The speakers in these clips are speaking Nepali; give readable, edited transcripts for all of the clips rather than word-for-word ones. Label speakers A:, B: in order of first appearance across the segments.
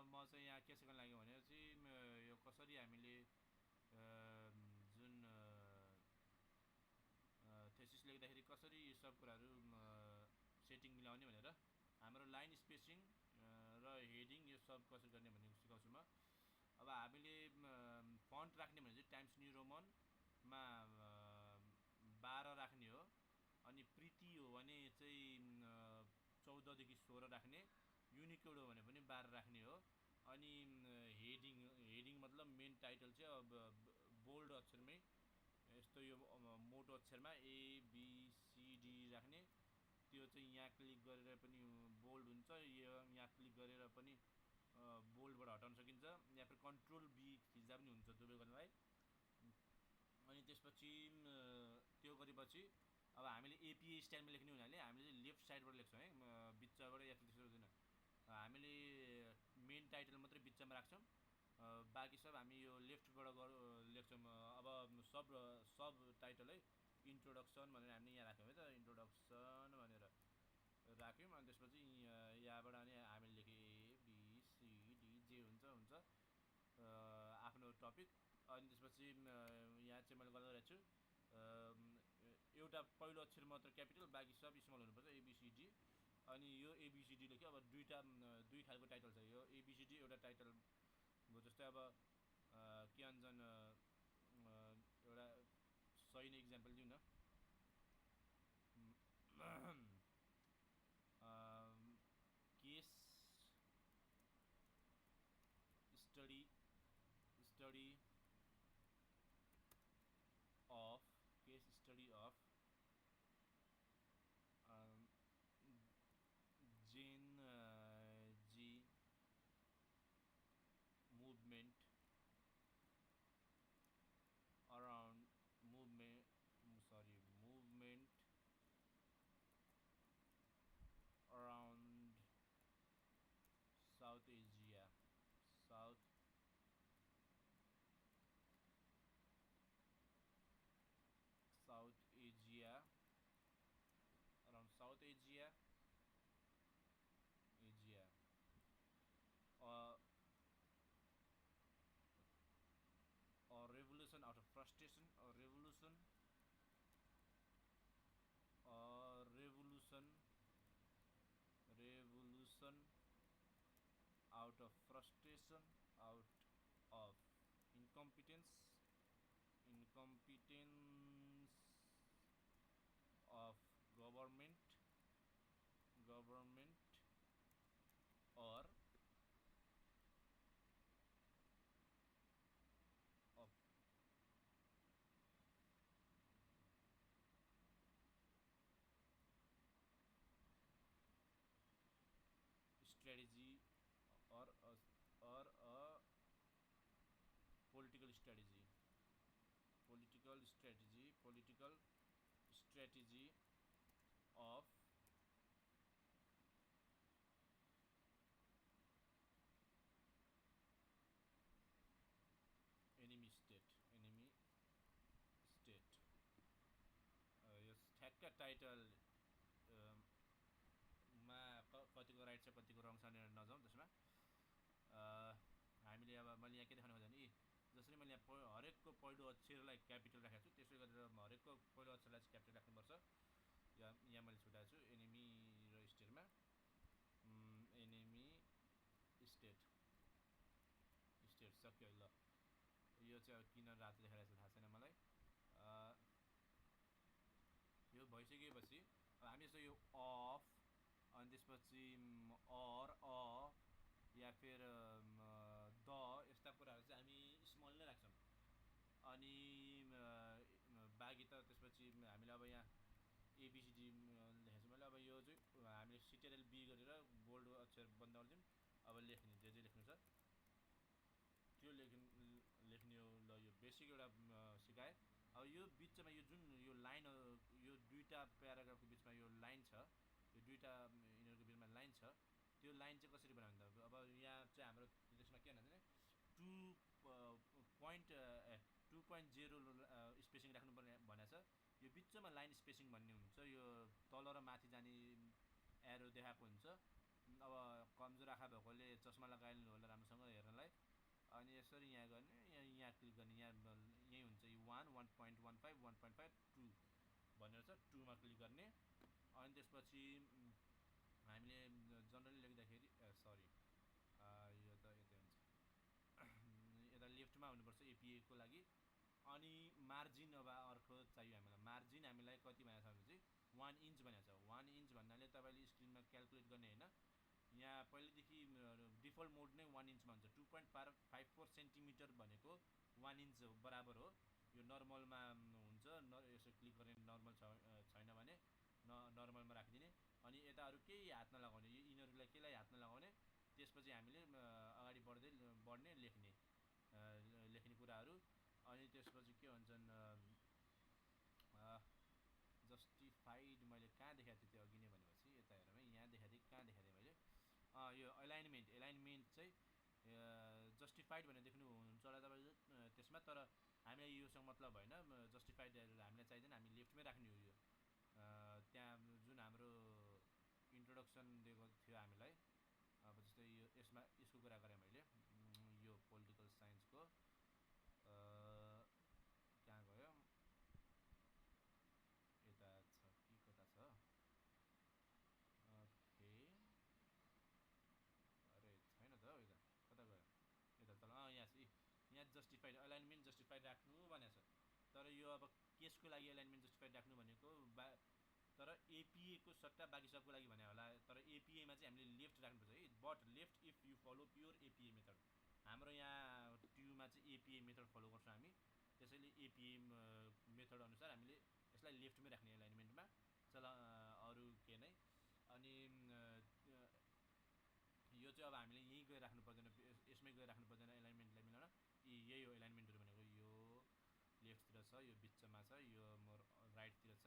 A: म चाहिँ यहाँ के सिक्न लाग्यो भनेपछि यो कसरी हामीले जुन थेसिस लेख्दाखेरि कसरी यो सब कुराहरू सेटिङ मिलाउने भनेर हाम्रो लाइन स्पेसिङ र हेडिङ यो सब कसरी गर्ने भन्ने सिकाउँछु म। अब हामीले फन्ट राख्ने भने चाहिँ टाइम्स न्यू रोमनमा 12 राख्ने हो, अनि प्रिटी हो भने चाहिँ 14 देखि 16 राख्ने, युनिकोड हो भने पनि 12 राख्ने हो। अनि हेडिङ मतलब मेन टाइटल चाहिँ अब बोल्ड अक्षरमै यस्तो यो मोटो अक्षरमा ABCD राख्ने। त्यो चाहिँ यहाँ क्लिक गरेर पनि बोल्ड हुन्छ, यो यहाँ क्लिक गरेर पनि बोल्डबाट हटाउन सकिन्छ, या फिर कन्ट्रोल B थिच्दा पनि हुन्छ दुवै गर्नलाई। अनि त्यसपछि त्यो गरेपछि अब हामीले APA स्टाइलमा लेख्ने हुनाले हामीले चाहिँ लेफ्ट साइडबाट लेख्छौँ है, बिचबाट या त्यसो हुँदैन। हामीले मेन टाइटल मात्रै बिचमा राख्छौँ, बाँकी सब हामी यो लेफ्टबाट लेख्छौँ। अब सब टाइटल है इन्ट्रोडक्सन भनेर हामीले यहाँ राख्यौँ है त, इन्ट्रोडक्सन भनेर राख्यौँ। अनि त्यसपछि यहाँबाट अनि हामीले लेख्यौँ ABCD जे हुन्छ आफ्नो टपिक। अनि त्यसपछि यहाँ चाहिँ मैले गर्दै रहेको छु, एउटा पहिलो अक्षर मात्र क्यापिटल, बाँकी सब स्मल हुनुपर्छ ABCD। अनि यो ABCD लेख्यो। अब दुई खालको टाइटल छ, यो ABCD एउटा टाइटल भयो। जस्तै अब के भन्छन्, एउटा सही नै इक्जाम्पल दिउँ न, case study of Gen Z movement around South Asia, around South Asia, or revolution out of frustration, or revolution out of frustration, out of incompetence of government or of strategy or a political strategy of enemy state। यस ठ्याक्क टाइटल मा कतिको राइट छ कतिको रङ छ भनेर नजाउँ त्यसमा। हामीले अब मैले यहाँ के देखाउनु खोजेँ भने जसरी मैले यहाँ हरेकको पहिलो अक्षरलाई क्यापिटल राखेको छु, त्यसै गरेर हरेकको पहिलो अक्षरलाई चाहिँ क्यापिटल राख्नुपर्छ। यहाँ मैले छुटाएको छु एनिमी र स्टेटमा, एनिमी स्टेट सक्यो। ल यो चाहिँ अब किन रातो देखाइरहेको छ थाहा छैन मलाई। यो भइसकेपछि अब हामी जस्तो यो अफ, अनि त्यसपछि अर या फिर द, यस्ता कुराहरू चाहिँ हामी स्मल नै राख्छौँ। अनि बाँकी त त्यसपछि हामीले अब यहाँ ABCD लेखेको छु मैले। अब यो चाहिँ हामीले CTRL B गरेर बोल्ड अक्षर बन्द गरिदिउँ। अब लेख्ने जे लेख्नु छ त्यो लेख्ने हो। ल यो बेसिक एउटा सिकाएँ। अब यो बिचमा यो जुन यो लाइन, यो दुईवटा प्याराग्राफको बिचमा यो लाइन छ, यो दुईवटा यिनीहरूको बिचमा लाइन छ, त्यो लाइन चाहिँ कसरी बनाउने त। अब यहाँ चाहिँ हाम्रो त्यसमा के भन्छ भने 2.0 स्पेसिङ राख्नुपर्ने भनेको छ। यो बिचमा लाइन स्पेसिङ भन्ने हुन्छ, यो तल र माथि जाने एरो देखाएको हुन्छ। अब कमजोर आँखा भएको भोलि चस्मा लगाइदिनु होला राम्रोसँग हेर्नलाई। अनि यसरी यहाँ गर्ने, यहाँ क्लिक गर्ने, यहाँ यही हुन्छ 1 1.15 1.5 2 भनेर छ, 2मा क्लिक गर्ने। अनि त्यसपछि हामीले जनरली लेख्दाखेरि सरी यो त यतै हुन्छ यता लेफ्टमा हुनुपर्छ एपिएको लागि। अनि मार्जिन अब अर्को चाहियो हामीलाई। मार्जिन हामीलाई कति भनेको छ भने चाहिँ 1 इन्च भनेको छ। 1 इन्च भन्नाले तपाईँले स्क्रिनमा क्यालकुलेट गर्ने होइन, यहाँ पहिलेदेखि डिफल्ट मोड नै 1 इन्चमा हुन्छ। 2.54 सेन्टिमिटर भनेको 1 इन्च बराबर हो। यो नर्मलमा हुन्छ, यसो क्लिक गर्ने नर्मल छैन भने नर्मलमा राखिदिने। अनि यता अरू केही हात नलगाउने, यो यिनीहरूलाई केहीलाई हात नलगाउने। त्यसपछि हामीले अगाडि बढ्ने लेख्ने कुराहरू। अनि त्यसपछि के भन्छन् जस्टिफाइड मैले कहाँ देखाएको थिएँ त्यो अघि नै भनेपछि, यता हेरौँ है, यहाँ देखाएको थिएँ, कहाँ देखाएको थिएँ मैले यो एलाइनमेन्ट चाहिँ जस्टिफाइड भनेर देख्नुहुन्छ होला तपाईँले त्यसमा। तर हामीलाई योसँग मतलब होइन, जस्टिफाइड हामीलाई चाहिँदैन, हामी लेफ्टमै राख्ने हो यो। त्यहाँ जुन हाम्रो इन्ट्रोडक्सन दिएको थियो हामीलाई, अब जस्तै यसको कुरा गरेँ मैले, यो पोलिटिकल साइन्सको कहाँ गयो, यता छ कि कता छ, ओके अरे छैन त हौ, यता कता गयो, यता तल यहाँ जस्टिफाइड एलाइनमेन्ट जस्टिफाइड राख्नु भनेको छ। तर यो अब केसको लागि एलाइनमेन्ट जस्टिफाइड राख्नु भनेको तर एपिएको सट्टा बाँकी सबको लागि भने होला। तर एपिएमा चाहिँ हामीले लेफ्ट राख्नुपर्छ है, but left if you follow pure APA method. हाम्रो यहाँ ट्युमा चाहिँ एपिए मेथड फलो गर्छौँ हामी, त्यसैले एपिए मेथड अनुसार हामीले यसलाई लेफ्टमै राख्ने एलाइनमेन्टमा अरू के नै। अनि यो चाहिँ अब हामीले यहीँ गएर राख्नु पर्दैन, यसमै गएर राख्नु पर्दैन एलाइनमेन्टलाई मिलाउन। यही हो एलाइनमेन्टहरू भनेको, यो लेफ्टतिर छ, यो बिचमा छ, यो मोर राइटतिर छ,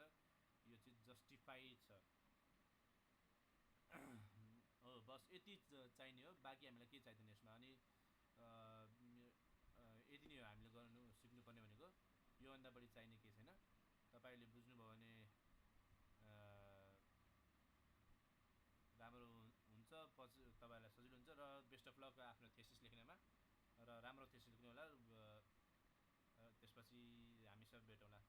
A: यो चाहिँ जस्टिफाइड छ हो। बस यति चाहिने हो, बाँकी हामीलाई के चाहिँदैन यसमा। अनि यति नै हो हामीले सिक्नुपर्ने भनेको, योभन्दा बढी चाहिने केही छैन। तपाईँले बुझ्नुभयो भने राम्रो हुन्छ, पछि तपाईँलाई सजिलो हुन्छ। र बेस्ट अफ लक आफ्नो थेसिस लेख्नेमा, र राम्रो थेसिस लेख्नु होला। त्यसपछि हामी सब भेटौँला।